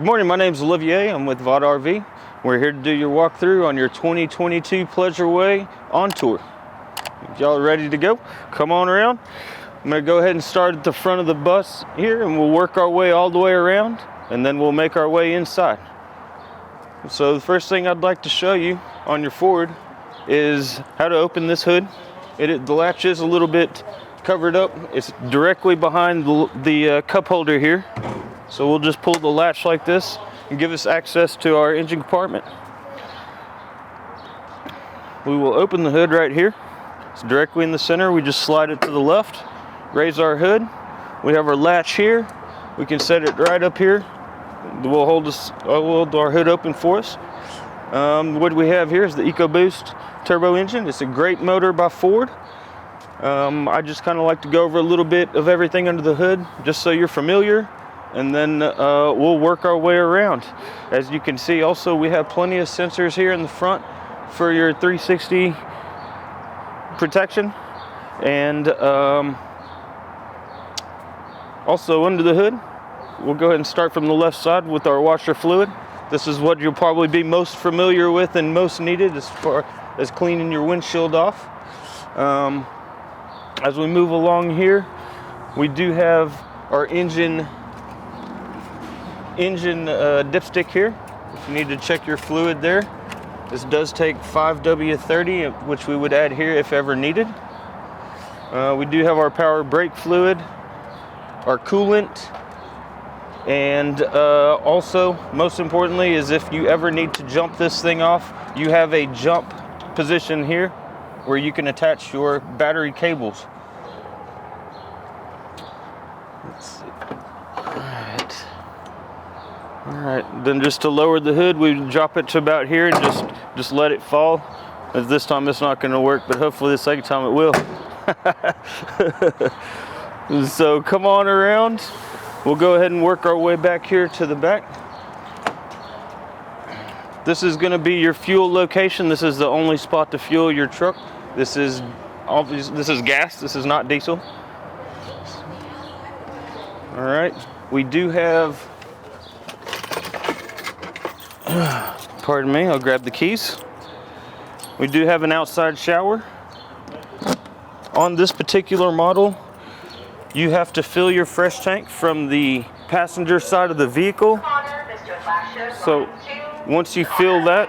Good morning, my name is Olivier. I'm with Vod RV. We're here to do your walkthrough on your 2022 Pleasure-Way Ontour. If y'all are ready to go, come on around. I'm going to go ahead and start at the front of the bus here, and we'll work our way all the way around, and then we'll make our way inside. So the first thing I'd like to show you on your Ford is how to open this hood. The latch is a little bit covered up. It's directly behind the cup holder here. So we'll just pull the latch like this and give us access to our engine compartment. We will open the hood right here. It's directly in the center. We just slide it to the left, raise our hood. We have our latch here. We can set it right up here. We'll hold our hood open for us. What we have here is the EcoBoost turbo engine. It's a great motor by Ford. I just kind of like to go over a little bit of everything under the hood just so you're familiar, and then we'll work our way around. As you can see, also we have plenty of sensors here in the front for your 360 protection, and also under the hood we'll go ahead and start from the left side with our washer fluid. This is what you'll probably be most familiar with and most needed as far as cleaning your windshield off. As we move along here, we do have our engine dipstick here. If you need to check your fluid there, this does take 5W30, which we would add here if ever needed. We do have our power brake fluid, our coolant, and also, most importantly, is if you ever need to jump this thing off, you have a jump position here where you can attach your battery cables. Let's see. All right, then just to lower the hood, we drop it to about here and just let it fall. As this time it's not going to work, but hopefully the second time it will. So come on around. We'll go ahead and work our way back here to the back. This is going to be your fuel location. This is the only spot to fuel your truck. This is gas. This is not diesel. All right. We do have, pardon me, I'll grab the keys. We do have an outside shower. On this particular model, you have to fill your fresh tank from the passenger side of the vehicle. So once you fill that,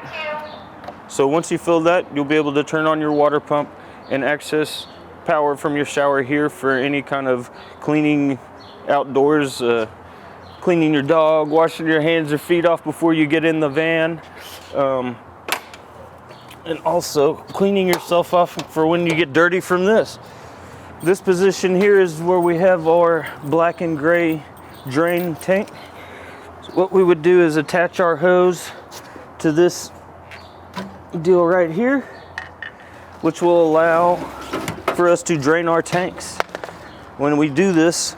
you'll be able to turn on your water pump and access power from your shower here for any kind of cleaning outdoors, cleaning your dog, washing your hands or feet off before you get in the van, and also cleaning yourself off for when you get dirty from this. This position here is where we have our black and gray drain tank. So what we would do is attach our hose to this deal right here, which will allow for us to drain our tanks. When we do this,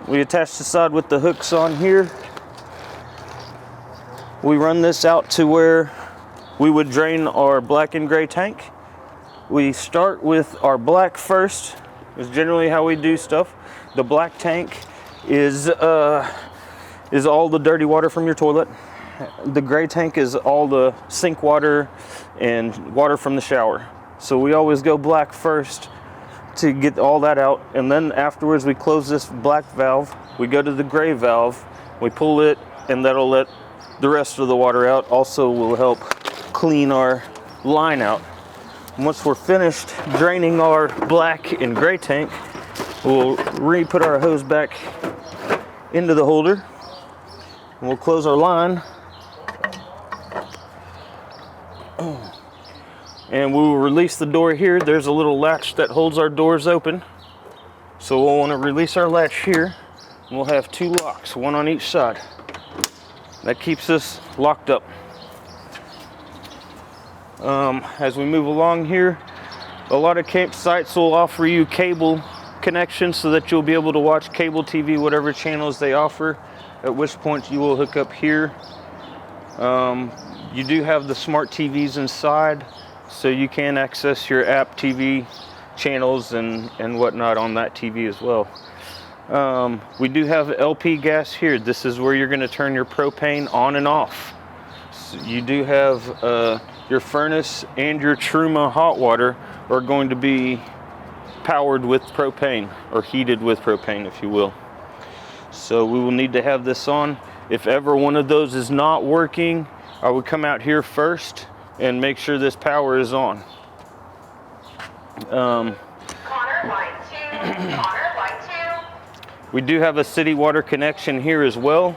we attach the side with the hooks on here. We run this out to where we would drain our black and gray tank. We start with our black first, is generally how we do stuff. The black tank is all the dirty water from your toilet. The gray tank is all the sink water and water from the shower. So we always go black first to get all that out, and then afterwards we close this black valve, we go to the gray valve, we pull it, and that'll let the rest of the water out. Also will help clean our line out. Once we're finished draining our black and gray tank, we'll re-put our hose back into the holder, and we'll close our line, and we will release the door here. There's a little latch that holds our doors open, so we'll want to release our latch here, and we'll have two locks, one on each side. That keeps us locked up. As we move along here, a lot of campsites will offer you cable connections so that you'll be able to watch cable TV, whatever channels they offer, at which point you will hook up here. You do have the smart TVs inside, so you can access your app TV channels and whatnot on that TV as well. We do have LP gas here. This is where you're going to turn your propane on and off. So you do have your furnace and your Truma hot water are going to be powered with propane, or heated with propane, if you will. So we will need to have this on. If ever one of those is not working, I would come out here first and make sure this power is on. Connor, line 2. Connor, line 2. We do have a city water connection here as well.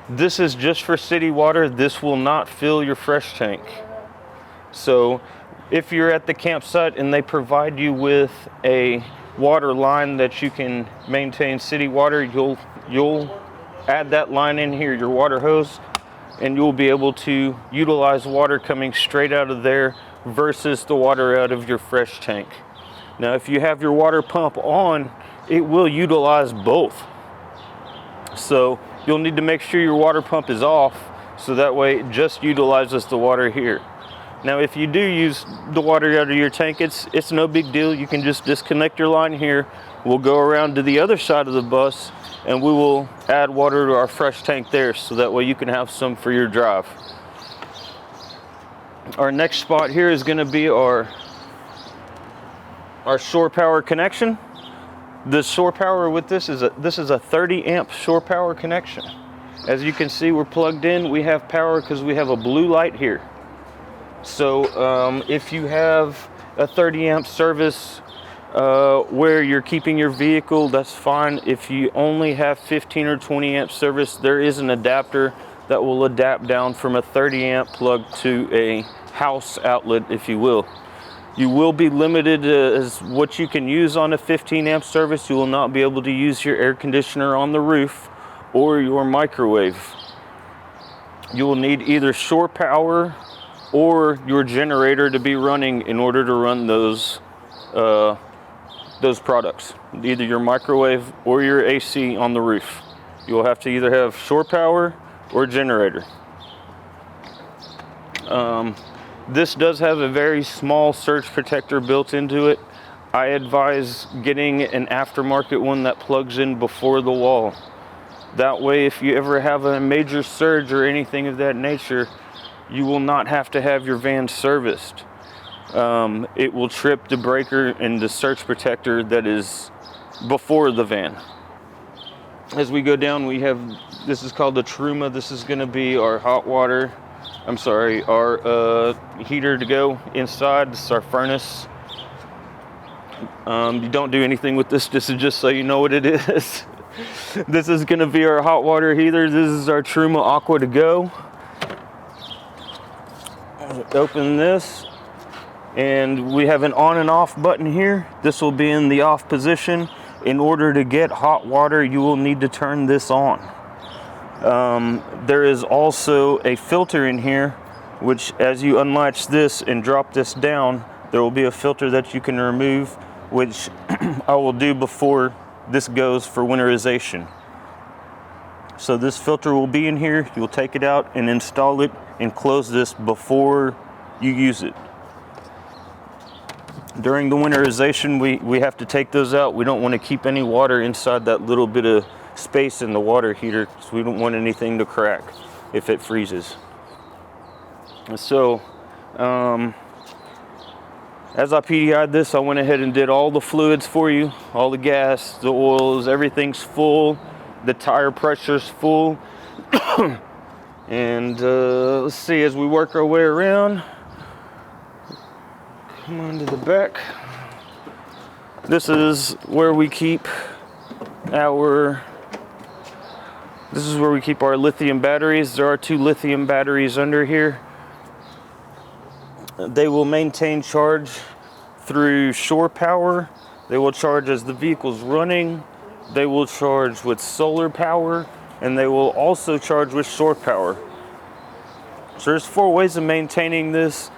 This is just for city water. This will not fill your fresh tank. So if you're at the campsite and they provide you with a water line that you can maintain city water, you'll add that line in here, your water hose, and you'll be able to utilize water coming straight out of there versus the water out of your fresh tank. Now, if you have your water pump on, it will utilize both. So you'll need to make sure your water pump is off, so that way it just utilizes the water here. Now, if you do use the water out of your tank, it's no big deal. You can just disconnect your line here. We'll go around to the other side of the bus and we will add water to our fresh tank there, so that way you can have some for your drive. Our next spot here is going to be our shore power connection. The shore power with this is a 30 amp shore power connection. As you can see, we're plugged in. We have power because we have a blue light here. So if you have a 30 amp service where you're keeping your vehicle, that's fine. If you only have 15 or 20 amp service, there is an adapter that will adapt down from a 30 amp plug to a house outlet, if you will. You will be limited as what you can use on a 15 amp service. You will not be able to use your air conditioner on the roof or your microwave. You will need either shore power or your generator to be running in order to run those products, either your microwave or your AC on the roof. You'll have to either have shore power or generator. This does have a very small surge protector built into it. I advise getting an aftermarket one that plugs in before the wall. That way, if you ever have a major surge or anything of that nature, you will not have to have your van serviced. It will trip the breaker and the surge protector that is before the van. As we go down, we have, this is called the Truma. This is going to be our hot water. Our heater to go inside. This is our furnace. You don't do anything with this. This is just so you know what it is. This is going to be our hot water heater. This is our Truma Aqua to go. Open this, and we have an on and off button here. This will be in the off position. In order to get hot water, you will need to turn this on. There is also a filter in here, which as you unlatch this and drop this down, there will be a filter that you can remove, which I will do before this goes for winterization. So this filter will be in here. You'll take it out and install it and close this before you use it. During the winterization, we have to take those out. We don't want to keep any water inside that little bit of space in the water heater, because we don't want anything to crack if it freezes. So as I PDI'd this, I went ahead and did all the fluids for you, all the gas, the oils, everything's full, the tire pressure's full. And let's see, as we work our way around, come on to the back. This is where we keep our lithium batteries. There are 2 lithium batteries under here. They will maintain charge through shore power. They will charge as the vehicle's running. They will charge with solar power, and they will also charge with shore power. So there's 4 ways of maintaining this.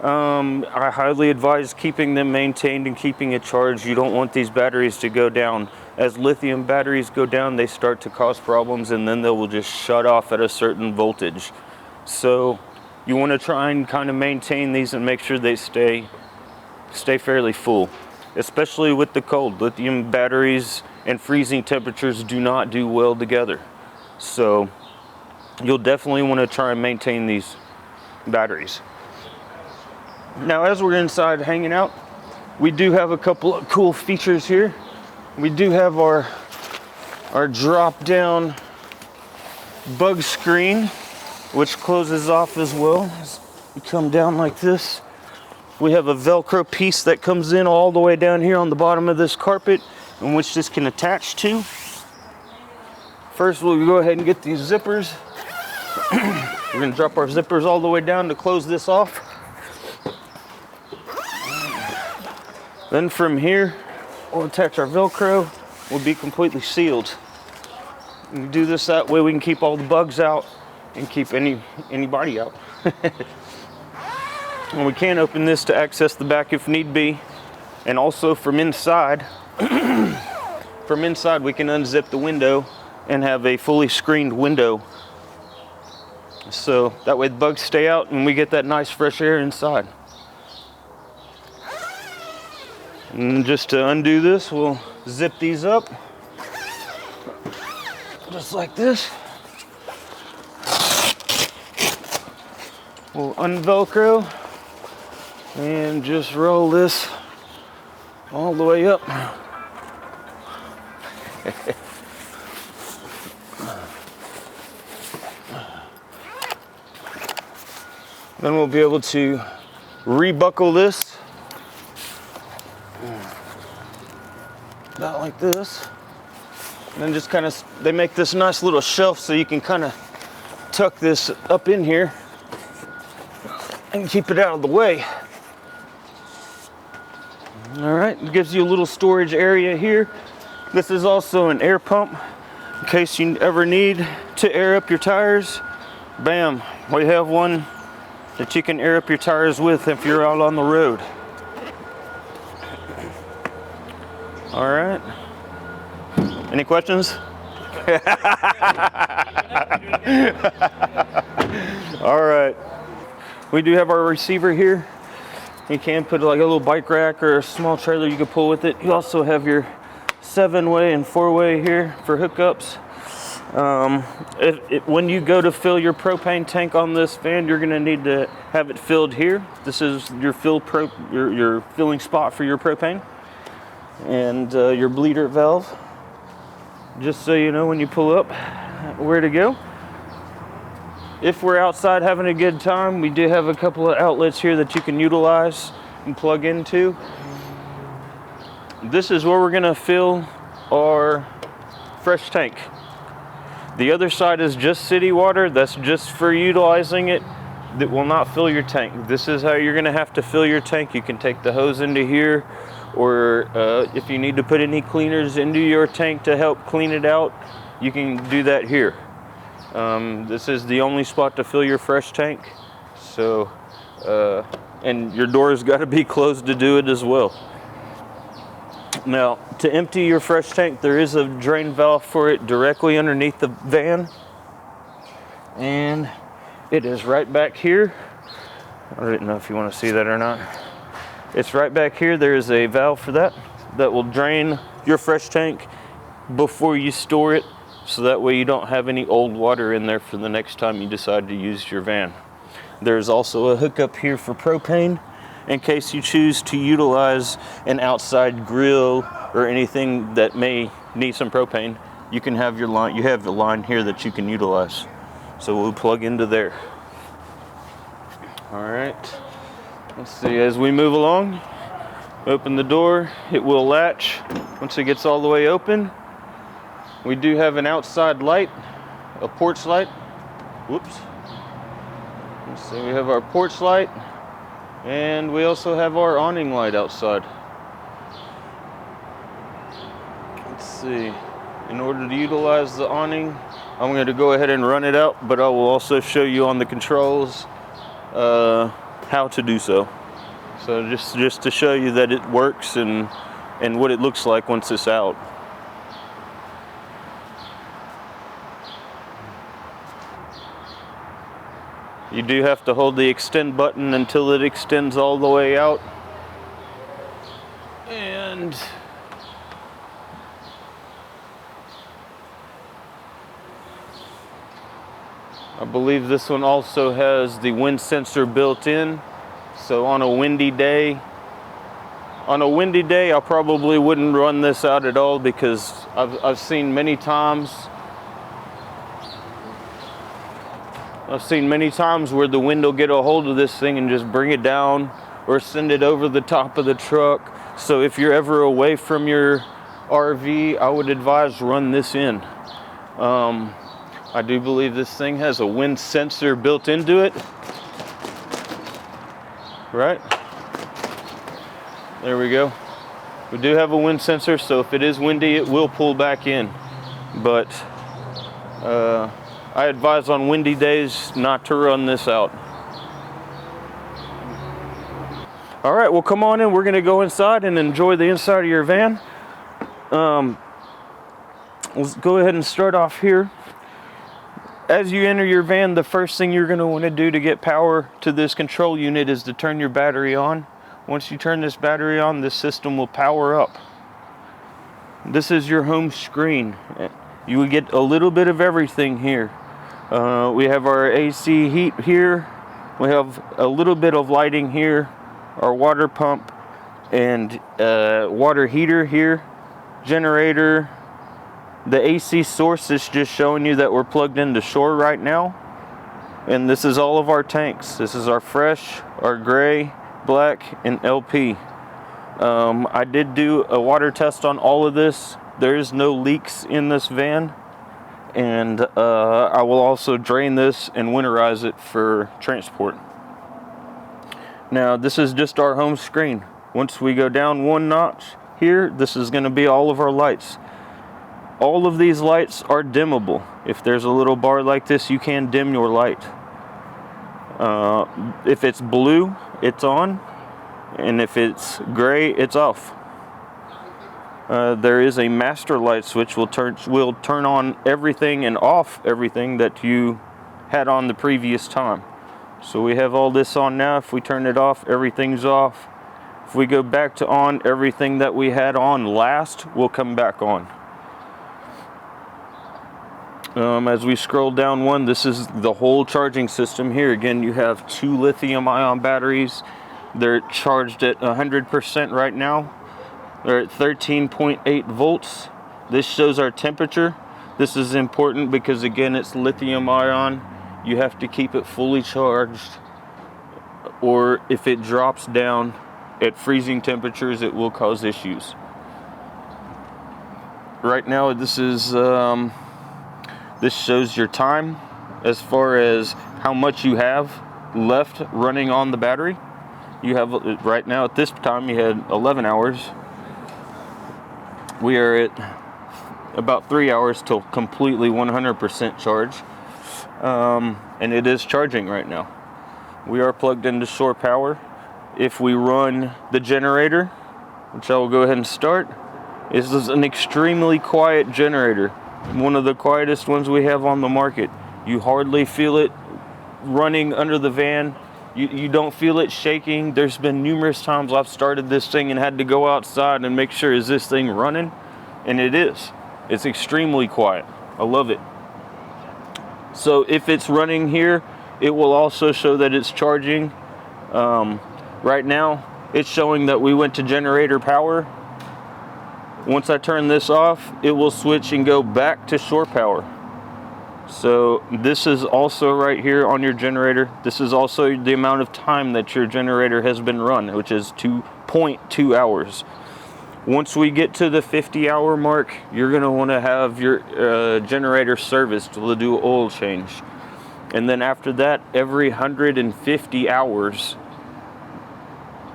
I highly advise keeping them maintained and keeping it charged. You don't want these batteries to go down. As lithium batteries go down, they start to cause problems, and then they will just shut off at a certain voltage. So you want to try and kind of maintain these and make sure they stay fairly full, especially with the cold. Lithium batteries and freezing temperatures do not do well together. So you'll definitely want to try and maintain these batteries. Now, as we're inside hanging out, we do have a couple of cool features here. We do have our drop down bug screen, which closes off as well. You come down like this. We have a Velcro piece that comes in all the way down here on the bottom of this carpet, in which this can attach to. First, we'll go ahead and get these zippers. We're gonna drop our zippers all the way down to close this off. Then from here, we'll attach our Velcro. We'll be completely sealed. We do this that way we can keep all the bugs out and keep anybody out. And we can open this to access the back if need be. And also from inside, we can unzip the window and have a fully screened window. So that way the bugs stay out and we get that nice fresh air inside. And just to undo this, we'll zip these up. Just like this. We'll unvelcro and just roll this all the way up. Then we'll be able to rebuckle this about like this. And then just kind of, they make this nice little shelf so you can kind of tuck this up in here and keep it out of the way. All right, it gives you a little storage area here. This is also an air pump in case you ever need to air up your tires. Bam, we have one that you can air up your tires with if you're out on the road. All right. Any questions? All right. We do have our receiver here. You can put like a little bike rack or a small trailer you can pull with it. You also have your 7-way and 4-way here for hookups. When you go to fill your propane tank on this van, you're going to need to have it filled here. This is your your filling spot for your propane, and your bleeder valve. Just so you know when you pull up where to go. If we're outside having a good time, we do have a couple of outlets here that you can utilize and plug into. This is where we're going to fill our fresh tank. The other side is just city water. That's just for utilizing it. That will not fill your tank. This is how you're going to have to fill your tank. You can take the hose into here, or if you need to put any cleaners into your tank to help clean it out, you can do that here. This is the only spot to fill your fresh tank. So, and your door's got to be closed to do it as well. Now, to empty your fresh tank, there is a drain valve for it directly underneath the van. And it is right back here. I don't know if you want to see that or not. It's right back here. There is a valve for that will drain your fresh tank before you store it. So that way you don't have any old water in there for the next time you decide to use your van. There's also a hookup here for propane in case you choose to utilize an outside grill or anything that may need some propane. You can have your line, you have the line here that you can utilize. So we'll plug into there. All right, let's see, as we move along, open the door, it will latch once it gets all the way open. We do have an outside light, a porch light. Whoops. Let's see, we have our porch light, and we also have our awning light outside. Let's see, in order to utilize the awning, I'm going to go ahead and run it out, but I will also show you on the controls how to do so. So just to show you that it works and what it looks like once it's out. You do have to hold the extend button until it extends all the way out. And I believe this one also has the wind sensor built in. So on a windy day, I probably wouldn't run this out at all, because I've seen many times where the wind will get a hold of this thing and just bring it down or send it over the top of the truck. So if you're ever away from your RV, I would advise run this in. I do believe this thing has a wind sensor built into it. Right? There we go. We do have a wind sensor, so if it is windy, it will pull back in. But I advise on windy days not to run this out. All right, well, come on in. We're gonna go inside and enjoy the inside of your van. Let's go ahead and start off here. As you enter your van, the first thing you're gonna wanna do to get power to this control unit is to turn your battery on. Once you turn this battery on, this system will power up. This is your home screen. You will get a little bit of everything here. We have our AC heat here. We have a little bit of lighting here, our water pump and water heater here, generator. The AC source is just showing you that we're plugged into shore right now. And this is all of our tanks. This is our fresh, our gray, black, and LP. I did do a water test on all of this. There is no leaks in this van. And I will also drain this and winterize it for transport. Now, this is just our home screen. Once we go down one notch here, this is going to be all of our lights. All of these lights are dimmable. If there's a little bar like this, you can dim your light. If it's blue, it's on, and if it's gray, it's off. There is a master light switch will turn on everything and off everything that you had on the previous time. So we have all this on now. If we turn it off, everything's off. If we go back to on, everything that we had on last will come back on. As we scroll down one, this is the whole charging system here. Again, you have 2 lithium-ion batteries. They're charged at 100% right now. They're at 13.8 volts. This shows our temperature. This is important because, again, it's lithium-ion. You have to keep it fully charged, or if it drops down at freezing temperatures, it will cause issues. Right now, this is this shows your time as far as how much you have left running on the battery. You have, right now at this time, you had 11 hours. We are at about 3 hours till completely 100% charge. And it is charging right now. We are plugged into shore power. If we run the generator, which I will go ahead and start, this is an extremely quiet generator. One of the quietest ones we have on the market. You hardly feel it running under the van. You don't feel it shaking. There's been numerous times I've started this thing and had to go outside and make sure, is this thing running? And it is. It's extremely quiet. I love it. So if it's running here, it will also show that it's charging. Right now, it's showing that we went to generator power. Once I turn this off, it will switch and go back to shore power. So this is also right here on your generator. This is also the amount of time that your generator has been run, which is 2.2 hours. Once we get to the 50-hour mark, you're going to want to have your generator serviced to do an oil change. And then after that, every 150 hours,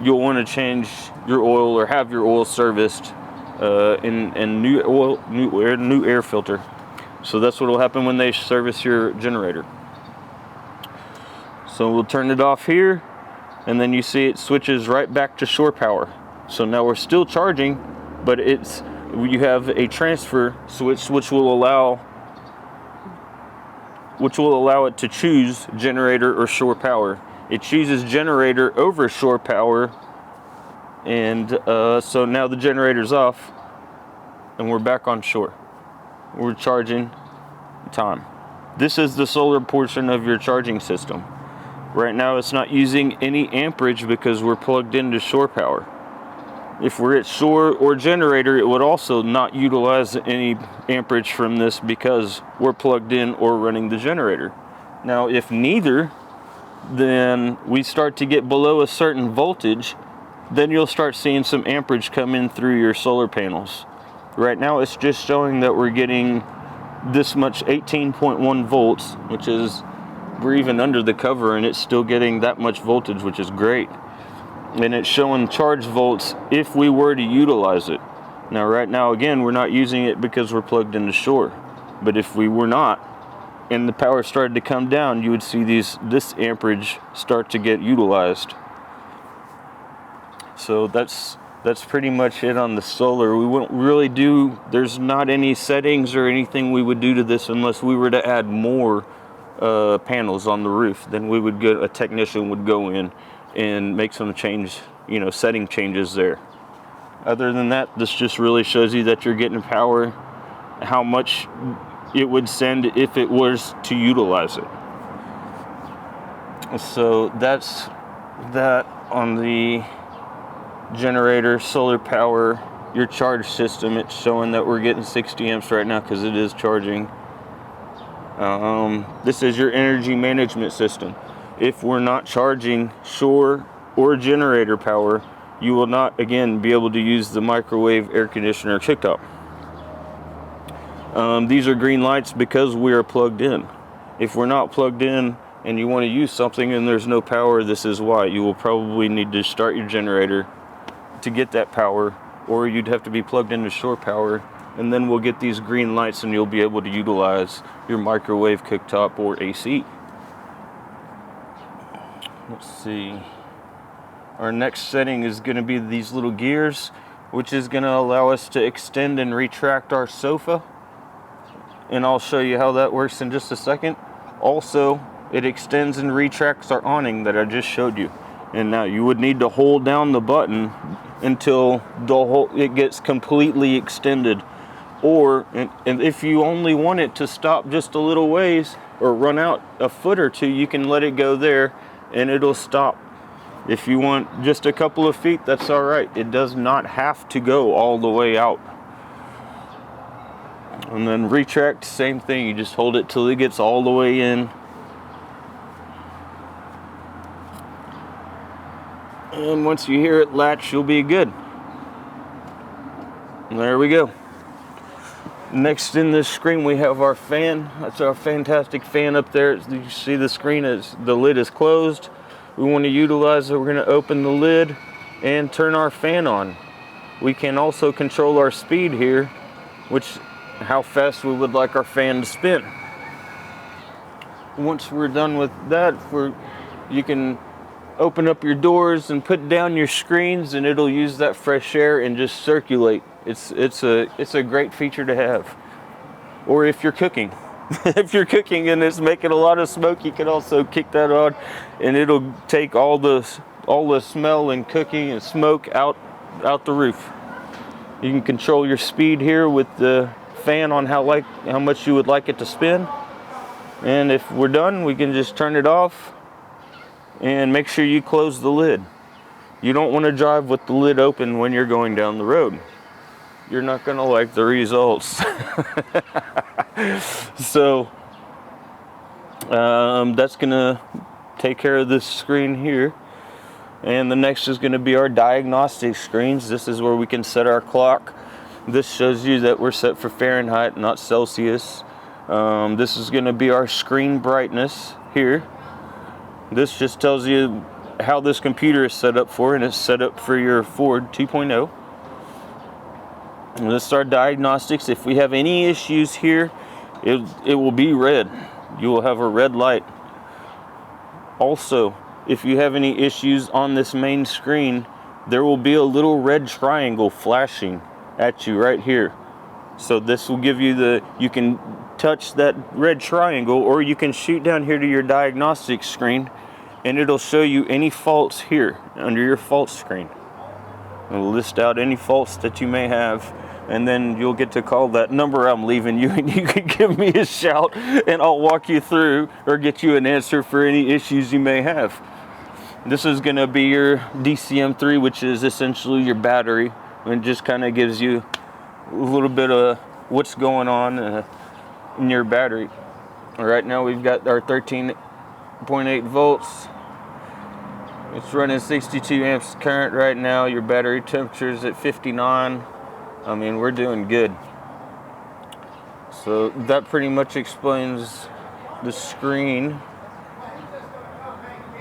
you'll want to change your oil or have your oil serviced and new air filter. So that's what will happen when they service your generator. So we'll turn it off here, and then you see it switches right back to shore power. So now we're still charging, but you have a transfer switch which will allow it to choose generator or shore power. It chooses generator over shore power. And so now the generator's off and we're back on shore. We're charging time. This is the solar portion of your charging system. Right now it's not using any amperage because we're plugged into shore power. If we're at shore or generator, it would also not utilize any amperage from this because we're plugged in or running the generator. Now, if neither, then we start to get below a certain voltage, then you'll start seeing some amperage come in through your solar panels. Right now, it's just showing that we're getting this much 18.1 volts, which is, we're even under the cover and it's still getting that much voltage, which is great. And it's showing charge volts if we were to utilize it. Now right now, again, we're not using it because we're plugged into shore. But if we were not, and the power started to come down, you would see this amperage start to get utilized. So that's pretty much it on the solar. We won't really do, there's not any settings or anything we would do to this unless we were to add more panels on the roof. Then we would a technician would go in and make some setting changes there. Other than that, this just really shows you that you're getting power, how much it would send if it was to utilize it. So that's that on the generator, solar power, your charge system. It's showing that we're getting 60 amps right now because it is charging. This is your energy management system. If we're not charging shore or generator power, you will not, again, be able to use the microwave, air conditioner, cooktop. These are green lights because we are plugged in. If we're not plugged in and you want to use something and there's no power, this is why. You will probably need to start your generator to get that power, or you'd have to be plugged into shore power, and then we'll get these green lights and you'll be able to utilize your microwave, cooktop, or AC. Let's see. Our next setting is going to be these little gears, which is going to allow us to extend and retract our sofa. And I'll show you how that works in just a second. Also, it extends and retracts our awning that I just showed you. And now you would need to hold down the button until it gets completely extended. Or, and if you only want it to stop just a little ways or run out a foot or two, you can let it go there and it'll stop. If you want just a couple of feet, that's all right. It does not have to go all the way out. And then retract, same thing. You just hold it till it gets all the way in. And once you hear it latch, you'll be good. And there we go. Next in this screen, we have our fan. That's our fantastic fan up there. You see the screen, the lid is closed. We want to utilize it. We're going to open the lid and turn our fan on. We can also control our speed here, how fast we would like our fan to spin. Once we're done with that, you can open up your doors and put down your screens, and it'll use that fresh air and just circulate. It's a great feature to have. Or if you're cooking. If you're cooking and it's making a lot of smoke, you can also kick that on and it'll take all the smell and cooking and smoke out the roof. You can control your speed here with the fan on how much you would like it to spin. And if we're done, we can just turn it off and make sure you close the lid. You don't want to drive with the lid open when you're going down the road. You're not going to like the results. So that's going to take care of this screen here. And the next is going to be our diagnostic screens. This is where we can set our clock. This shows you that we're set for Fahrenheit, not Celsius. This is going to be our screen brightness here. This just tells you how this computer is set up for, and it's set up for your Ford 2.0. And this is our diagnostics. If we have any issues here, it will be red. You will have a red light. Also, if you have any issues on this main screen, there will be a little red triangle flashing at you right here. So this will give you you can touch that red triangle, or you can shoot down here to your diagnostic screen and it'll show you any faults here under your fault screen. It'll list out any faults that you may have and then you'll get to call that number I'm leaving you, and you can give me a shout, and I'll walk you through or get you an answer for any issues you may have. This is going to be your DCM3, which is essentially your battery, and just kind of gives you a little bit of what's going on in your battery. Right now we've got our 13.8 volts. It's running 62 amps current right now. Your battery temperature is at 59. I mean, we're doing good. So that pretty much explains the screen.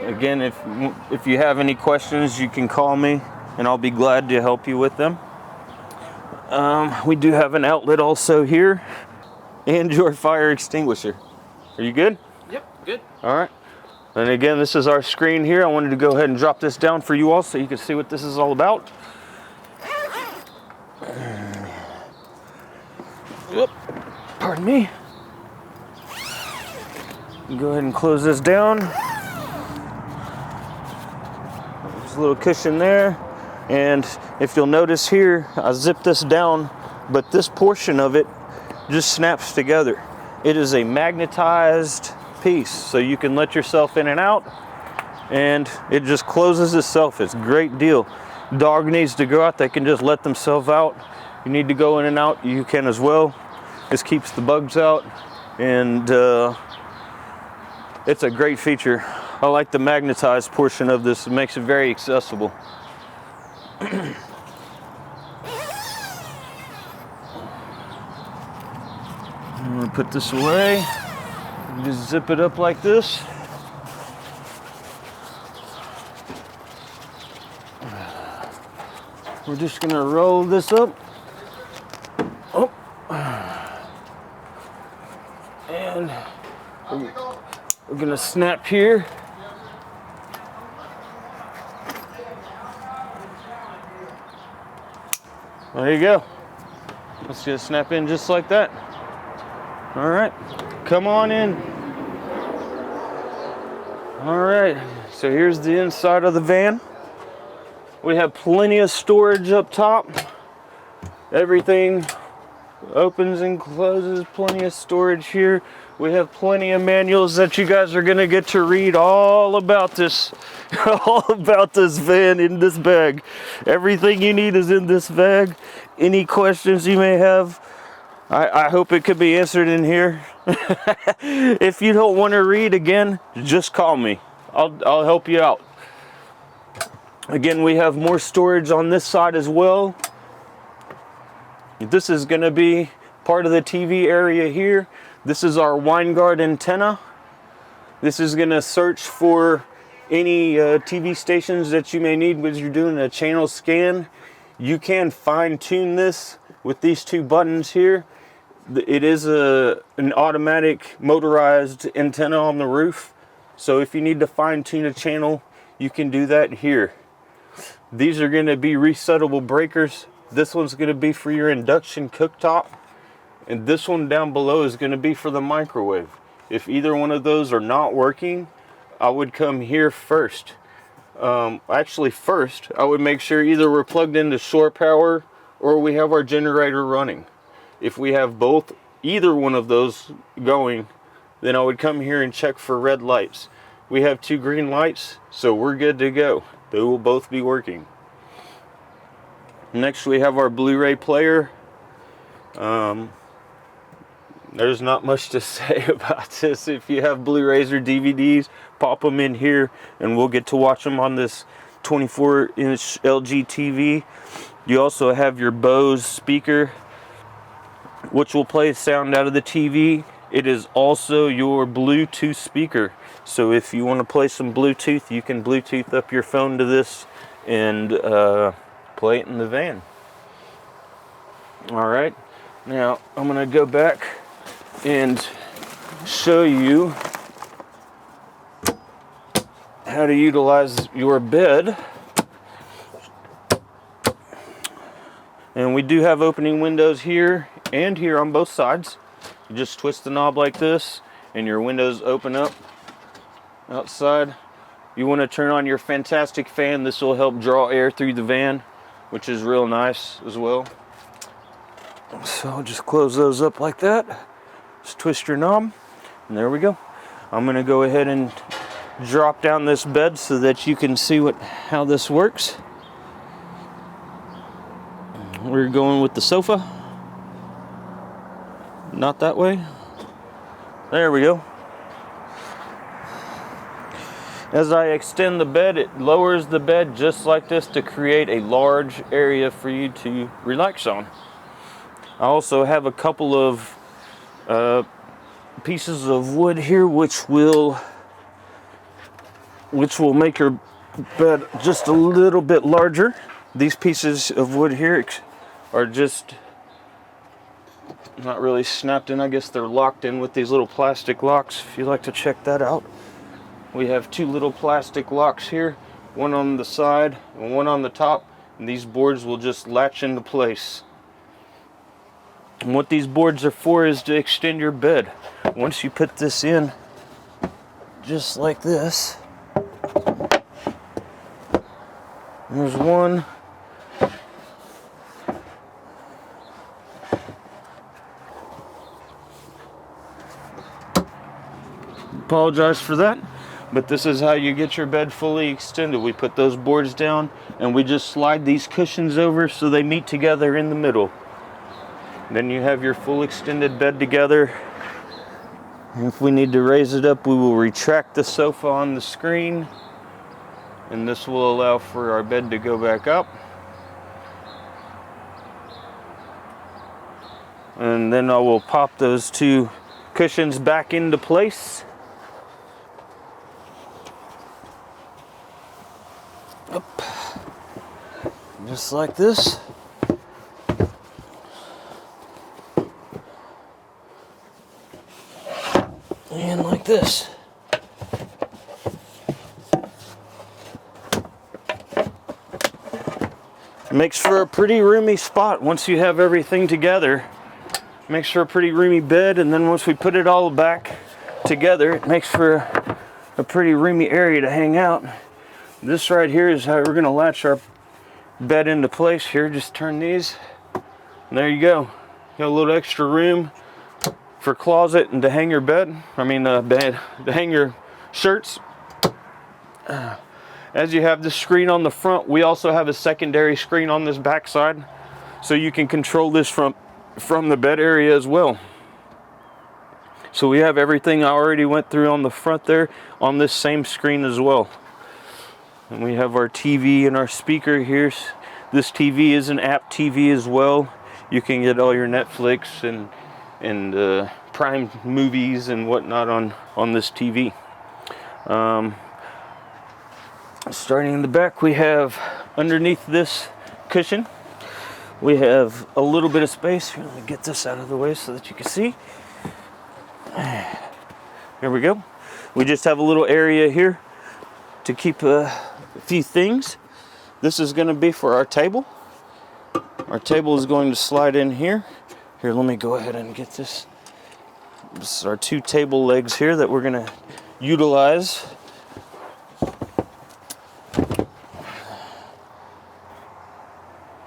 Again, if you have any questions, you can call me and I'll be glad to help you with them. We do have an outlet also here and your fire extinguisher. Are you good? Yep, good. All right. And again, this is our screen here. I wanted to go ahead and drop this down for you all so you can see what this is all about. Oop, pardon me. Go ahead and close this down. There's a little cushion there. And if you'll notice here, I zipped this down, but this portion of it just snaps together. It is a magnetized piece, so you can let yourself in and out, and it just closes itself. It's a great deal. Dog needs to go out, they can just let themselves out. You need to go in and out, you can as well. This keeps the bugs out, and it's a great feature. I like the magnetized portion of this. It makes it very accessible. I'm gonna put this away. Just zip it up like this. We're just gonna roll this up. Oh. And we're gonna snap here. There you go. Let's just snap in just like that. All right, come on in. All right, so here's the inside of the van. We have plenty of storage up top. Everything opens and closes, plenty of storage here. We have plenty of manuals that you guys are gonna get to read all about this, all about this van in this bag. Everything you need is in this bag. Any questions you may have, I hope it could be answered in here. If you don't want to read again, just call me. I'll help you out. Again, we have more storage on this side as well. This is going to be part of the TV area here. This is our Winegard antenna. This is going to search for any TV stations that you may need when you're doing a channel scan. You can fine tune this with these two buttons here. It is an automatic motorized antenna on the roof. So if you need to fine tune a channel, you can do that here. These are going to be resettable breakers. This one's going to be for your induction cooktop. And this one down below is going to be for the microwave. If either one of those are not working, I would come here first. Actually first, I would make sure either we're plugged into shore power or we have our generator running. If we have both, either one of those going, then I would come here and check for red lights. We have two green lights, so we're good to go. They will both be working. Next we have our Blu-ray player. There's not much to say about this. If you have Blu-rays or DVDs, pop them in here and we'll get to watch them on this 24-inch LG TV. You also have your Bose speaker, which will play sound out of the TV. It is also your Bluetooth speaker. So if you want to play some Bluetooth, you can Bluetooth up your phone to this and play it in the van. All right, now I'm going to go back and show you how to utilize your bed. And we do have opening windows here and here on both sides. You just twist the knob like this and your windows open up outside. You want to turn on your fantastic fan. This will help draw air through the van, which is real nice as well. So I'll just close those up like that. Just twist your knob, and there we go. I'm gonna go ahead and drop down this bed so that you can see how this works. We're going with the sofa. Not that way. There we go. As I extend the bed, it lowers the bed just like this to create a large area for you to relax on. I also have a couple of pieces of wood here which will make your bed just a little bit larger. These pieces of wood here are just not really snapped in. I guess they're locked in with these little plastic locks, if you'd like to check that out. We have two little plastic locks here, one on the side and one on the top, and these boards will just latch into place. And what these boards are for is to extend your bed. Once you put this in, just like this, there's one. Apologize for that, but this is how you get your bed fully extended. We put those boards down and we just slide these cushions over so they meet together in the middle. Then you have your full extended bed together. And if we need to raise it up, we will retract the sofa on the screen, and this will allow for our bed to go back up. And then I will pop those two cushions back into place. Up. Just like this. And like this. Makes for a pretty roomy spot once you have everything together. Makes for a pretty roomy bed, and then once we put it all back together, it makes for a pretty roomy area to hang out. This right here is how we're going to latch our bed into place here. Just turn these, and there you go. Got a little extra room for closet and to hang your bed. Bed to hang your shirts. As you have this screen on the front, we also have a secondary screen on this back side, so you can control this from the bed area as well. So we have everything I already went through on the front there on this same screen as well. And we have our TV and our speaker here. This TV is an app TV as well. You can get all your Netflix and Prime movies and whatnot on this TV. Starting in the back, we have underneath this cushion, we have a little bit of space. Here, let me get this out of the way so that you can see. Here we go. We just have a little area here to keep a few things. This is going to be for our table. Our table is going to slide in here. Here, let me go ahead and get this. This is our two table legs here that we're going to utilize.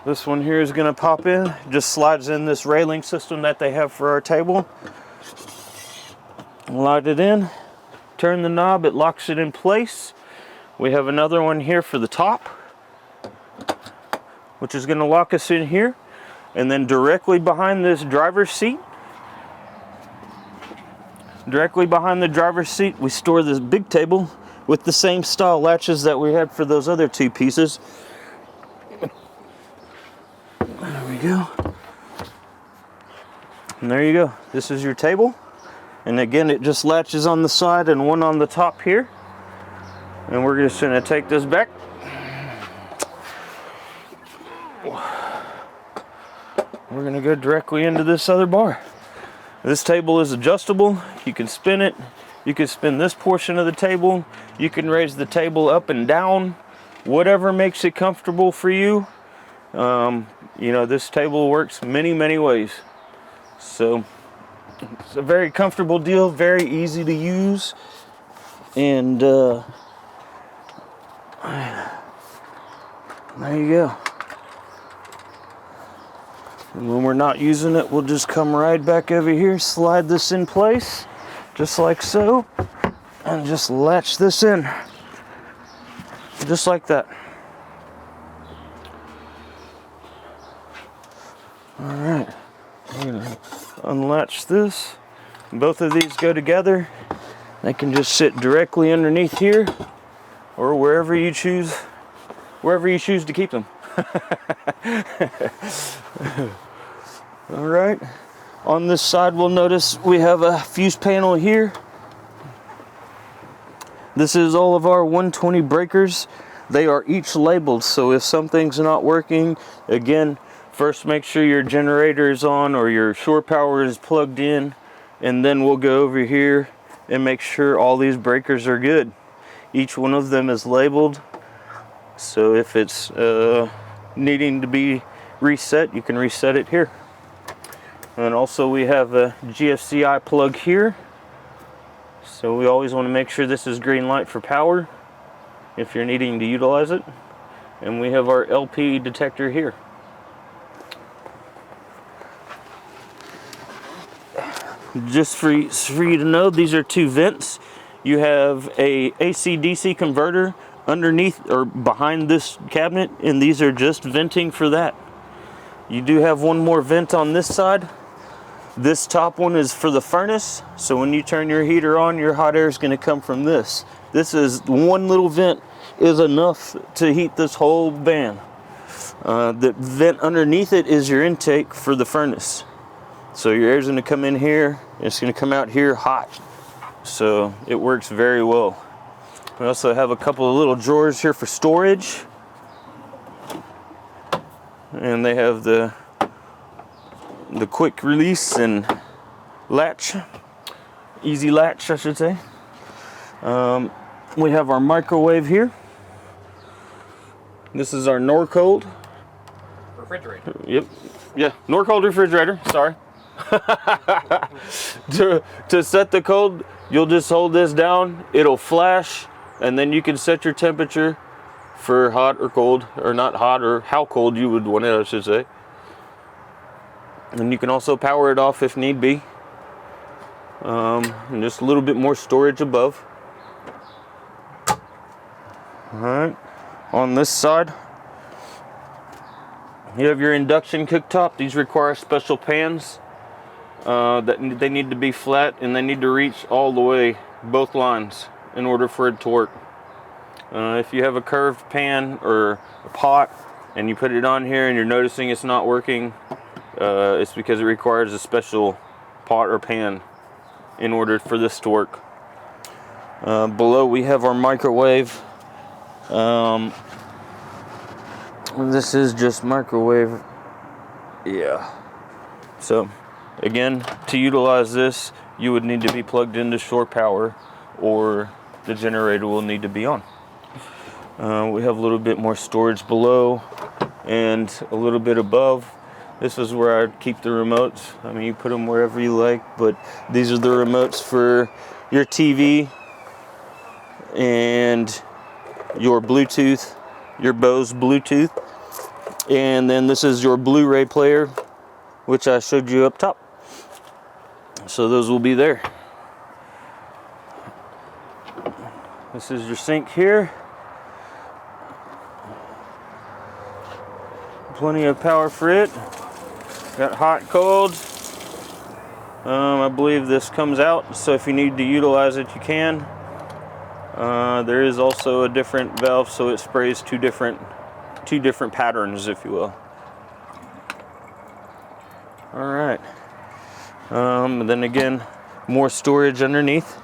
This one here is going to pop in. Just slides in this railing system that they have for our table. Light it in. Turn the knob. It locks it in place. We have another one here for the top, which is going to lock us in here. And then directly behind this driver's seat, we store this big table with the same style latches that we had for those other two pieces. There we go. And there you go. This is your table. And again, it just latches on the side and one on the top here. And we're just going to take this back. We're going to go directly into this other bar. This table is adjustable. You can spin it. You can spin this portion of the table. You can raise the table up and down. Whatever makes it comfortable for you. This table works many ways. So it's a very comfortable deal, very easy to use. And there you go. And when we're not using it, we'll just come right back over here, slide this in place, just like so, and just latch this in, just like that. All right, I'm gonna unlatch this. Both of these go together. They can just sit directly underneath here, or wherever you choose to keep them. All right, on this side we'll notice we have a fuse panel here. This is all of our 120 breakers. They are each labeled, so if something's not working, again, first make sure your generator is on or your shore power is plugged in, and then we'll go over here and make sure all these breakers are good. Each one of them is labeled, so if it's needing to be reset, you can reset it here. And also we have a GFCI plug here, so we always want to make sure this is green light for power if you're needing to utilize it. And we have our LP detector here. Just for you to know, these are two vents. You have a AC/DC converter underneath or behind this cabinet, and these are just venting for that. You do have one more vent on this side. This top one is for the furnace, so when you turn your heater on, your hot air is going to come from this. This is one little vent is enough to heat this whole van. The vent underneath it is your intake for the furnace. So your air is going to come in here, and it's going to come out here hot. So it works very well. We also have a couple of little drawers here for storage. And they have the quick release and latch, easy latch I should say. We have our microwave here. This is our Norcold refrigerator. Yep, yeah, Norcold refrigerator, sorry. to set the cold, you'll just hold this down, it'll flash, and then you can set your temperature for hot or cold, or not hot, or how cold you would want it, I should say. And you can also power it off if need be. And just a little bit more storage above. Alright, on this side, you have your induction cooktop. These require special pans that they need to be flat, and they need to reach all the way, both lines, in order for it to work. If you have a curved pan or a pot and you put it on here and you're noticing it's not working, it's because it requires a special pot or pan in order for this to work. Below we have our microwave. This is just microwave. Yeah. So again, to utilize this, you would need to be plugged into shore power, or the generator will need to be on. We have a little bit more storage below and a little bit above. This is where I keep the remotes. I mean, you put them wherever you like, but these are the remotes for your TV and your Bluetooth, your Bose Bluetooth. And then this is your Blu-ray player, which I showed you up top. So those will be there. This is your sink here. Plenty of power for it. Got hot, cold. I believe this comes out, so if you need to utilize it, you can. There is also a different valve, so it sprays two different patterns, if you will. All right. And then again, more storage underneath.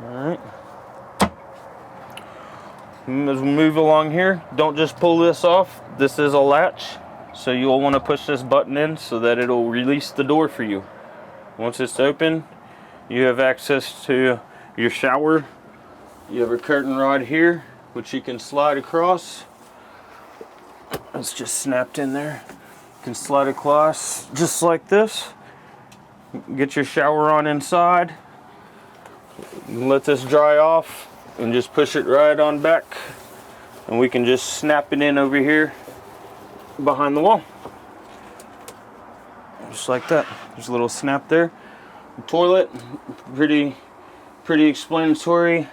All right. As we move along here, don't just pull this off. This is a latch, so you'll want to push this button in so that it'll release the door for you. Once it's open, you have access to your shower. You have a curtain rod here, which you can slide across. It's just snapped in there. You can slide across just like this. Get your shower on inside. Let this dry off and just push it right on back, and we can just snap it in over here behind the wall. just like that. There's a little snap there. Toilet, pretty explanatory.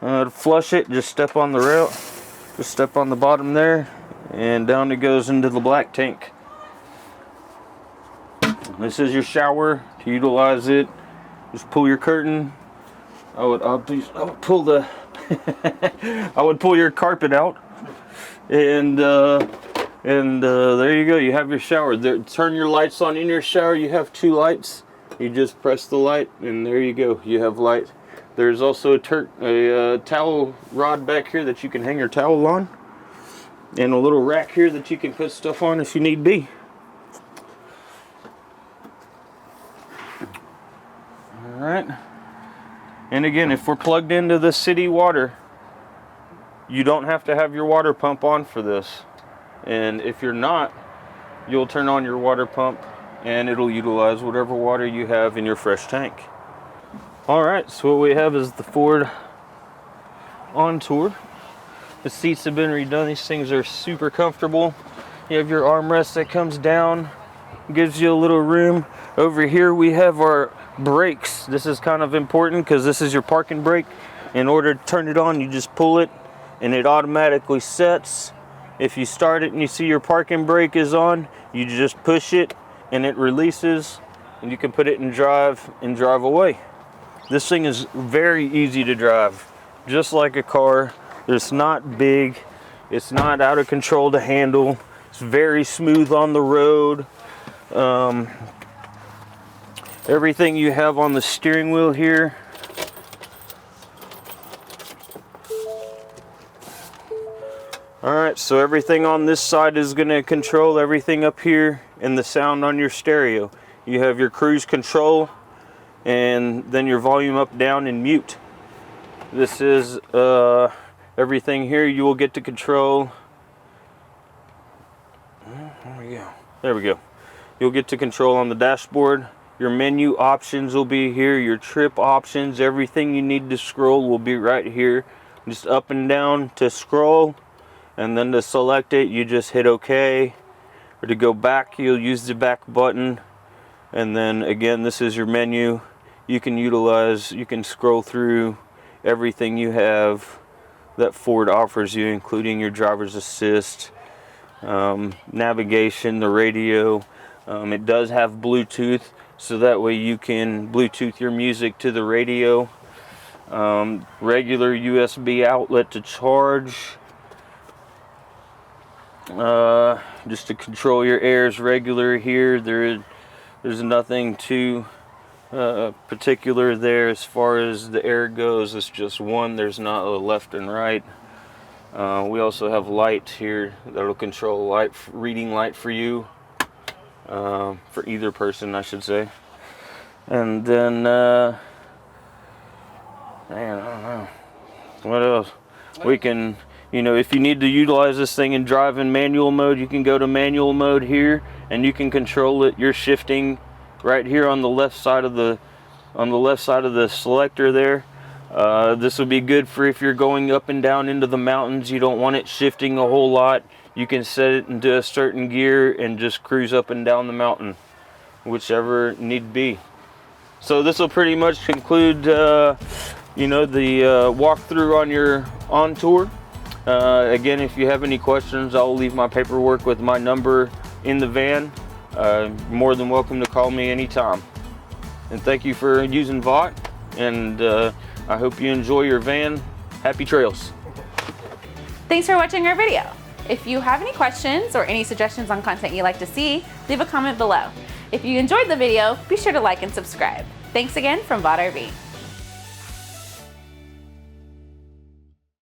To flush it, just step on the rail, just step on the bottom there, and down it goes into the black tank. This is your shower. To utilize it, just pull your curtain. I would pull the I would pull your carpet out, and there you go. You have your shower. There, turn your lights on in your shower. You have 2 lights. You just press the light, and there you go. You have light. There's also a towel rod back here that you can hang your towel on, and a little rack here that you can put stuff on if you need be. All right. And again, if we're plugged into the city water, you don't have to have your water pump on for this. And if you're not, you'll turn on your water pump and it'll utilize whatever water you have in your fresh tank. All right, so what we have is the Ford Ontour. The seats have been redone. These things are super comfortable. You have your armrest that comes down, gives you a little room. Over here we have our brakes. This is kind of important because this is your parking brake. In order to turn it on, you just pull it and it automatically sets. If you start it and you see your parking brake is on, you just push it and it releases, and you can put it in drive and drive away. This thing is very easy to drive, just like a car. It's not big, it's not out of control to handle. It's very smooth on the road. Everything you have on the steering wheel here, alright, so everything on this side is going to control everything up here and the sound on your stereo. You have your cruise control and then your volume up, down, and mute. This is everything here you will get to control. There we go. You'll get to control on the dashboard. Your menu options will be here. Your trip options, everything you need to scroll will be right here. Just up and down to scroll, and then to select it, you just hit OK. Or to go back, you'll use the back button. And then again, this is your menu. You can scroll through everything you have that Ford offers you, including your driver's assist, navigation, the radio. It does have Bluetooth, so that way you can Bluetooth your music to the radio. Regular USB outlet to charge. Just to control your airs regular here. There's nothing too particular there as far as the air goes. It's just one. There's not a left and right. We also have light here that'll control light, reading light for you, for either person, I should say. And then man, I don't know what else. We can, if you need to utilize this thing and drive in manual mode, you can go to manual mode here, and you can control it. You're shifting right here on the left side of the selector there. This would be good for if you're going up and down into the mountains. You don't want it shifting a whole lot. You can set it into a certain gear and just cruise up and down the mountain, whichever need be. So this will pretty much conclude the walkthrough on your Ontour. Again, if you have any questions, I'll leave my paperwork with my number in the van. More than welcome to call me anytime. And thank you for using Vought, and I hope you enjoy your van. Happy trails. Thanks for watching our video. If you have any questions or any suggestions on content you'd like to see, leave a comment below. If you enjoyed the video, be sure to like and subscribe. Thanks again from Vought RV.